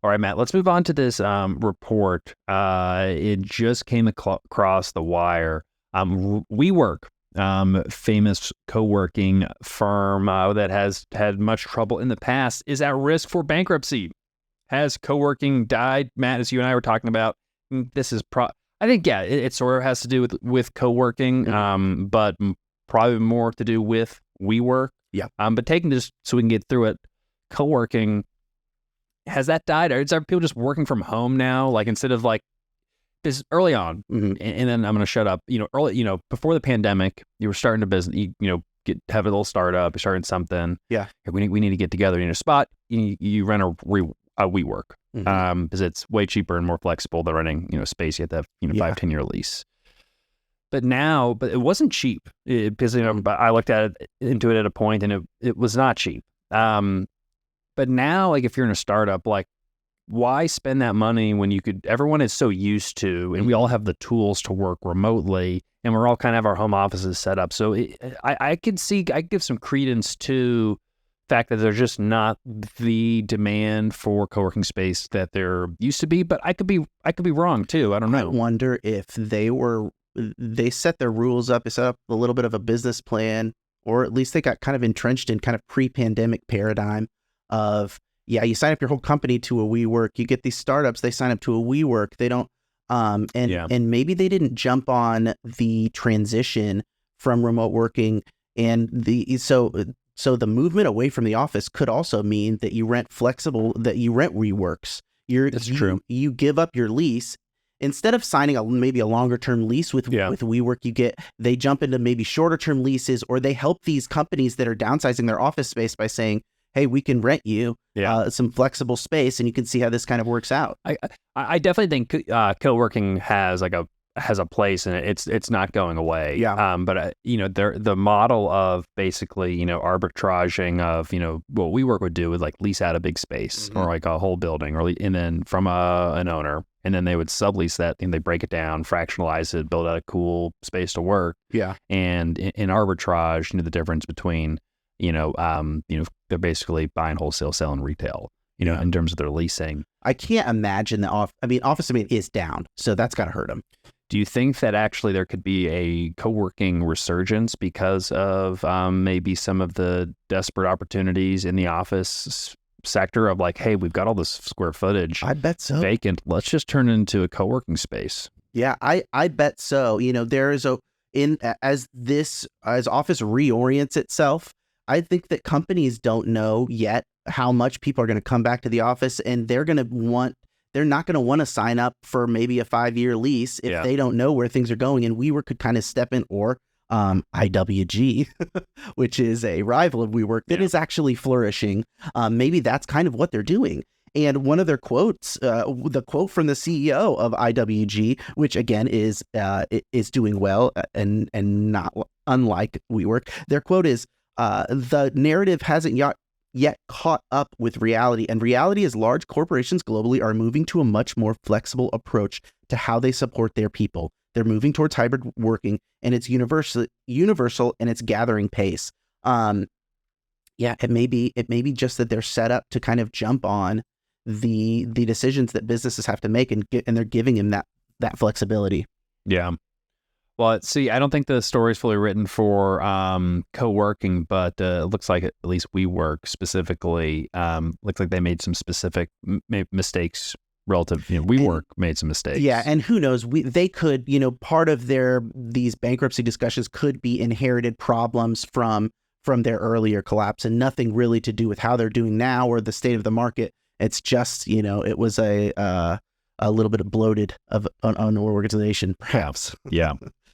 All right, Matt, let's move on to this report. It just came across the wire. WeWork, famous co-working firm that has had much trouble in the past, is at risk for bankruptcy. Has co-working died? Matt, as you and I were talking about, this is I think, yeah, it sort of has to do with co-working, but probably more to do with WeWork. Yeah. But taking this so we can get through it, co-working, has that died? Or are people just working from home now? Like instead of like this early on, and then I'm going to shut up. Before the pandemic, you were starting a business. Have a little startup. You're starting something. Yeah, we need to get together in a spot. You rent a WeWork because it's way cheaper and more flexible than renting space. You have to have 5-10 year lease. But it wasn't cheap because I looked into it at a point and it was not cheap. But now, like if you're in a startup, like why spend that money when everyone is so used to, and we all have the tools to work remotely, and we're all kind of have our home offices set up. So I give some credence to the fact that there's just not the demand for co-working space that there used to be, but I could be wrong too. I don't know. I wonder if they set their rules up, they set up a little bit of a business plan, or at least they got kind of entrenched in kind of pre-pandemic paradigm of, you sign up your whole company to a WeWork. You get these startups, they sign up to a WeWork. They don't, and maybe they didn't jump on the transition from remote working, and so the movement away from the office could also mean that you rent WeWorks. That's true. You give up your lease. Instead of signing maybe a longer term lease with WeWork, they jump into maybe shorter term leases, or they help these companies that are downsizing their office space by saying, hey, we can rent you some flexible space, and you can see how this kind of works out. I definitely think co-working has a place, and it's not going away. Yeah. But the model of basically arbitraging of what WeWork would do would like lease out a big space or like a whole building, and then from an owner, and then they would sublease that, and they break it down, fractionalize it, build out a cool space to work. Yeah. And in arbitrage, the difference between they're basically buying wholesale, selling retail, in terms of their leasing. I can't imagine office demand is down, so that's got to hurt them. Do you think that actually there could be a co-working resurgence because of maybe some of the desperate opportunities in the office sector of like, hey, we've got all this square footage. I bet so. Vacant. Let's just turn it into a co-working space. Yeah, I bet so. There is as office reorients itself, I think that companies don't know yet how much people are going to come back to the office, and they're not going to want to sign up for maybe a 5-year lease if they don't know where things are going. And WeWork could kind of step in, or IWG, which is a rival of WeWork that is actually flourishing. Maybe that's kind of what they're doing. And one of their quotes, the quote from the CEO of IWG, which again is doing well and not unlike WeWork, their quote is, the narrative hasn't yet caught up with reality, and reality is large corporations globally are moving to a much more flexible approach to how they support their people. They're moving towards hybrid working, and it's universal and it's gathering pace. It may be just that they're set up to kind of jump on the decisions that businesses have to make, and they're giving them that flexibility. Yeah. Well, see, I don't think the story is fully written for co-working, but it looks like at least WeWork specifically looks like they made some specific mistakes relative. WeWork made some mistakes. Yeah, and who knows? They could, part of these bankruptcy discussions could be inherited problems from their earlier collapse, and nothing really to do with how they're doing now or the state of the market. It's just, it was a little bit of bloated of an organization, perhaps. Yeah.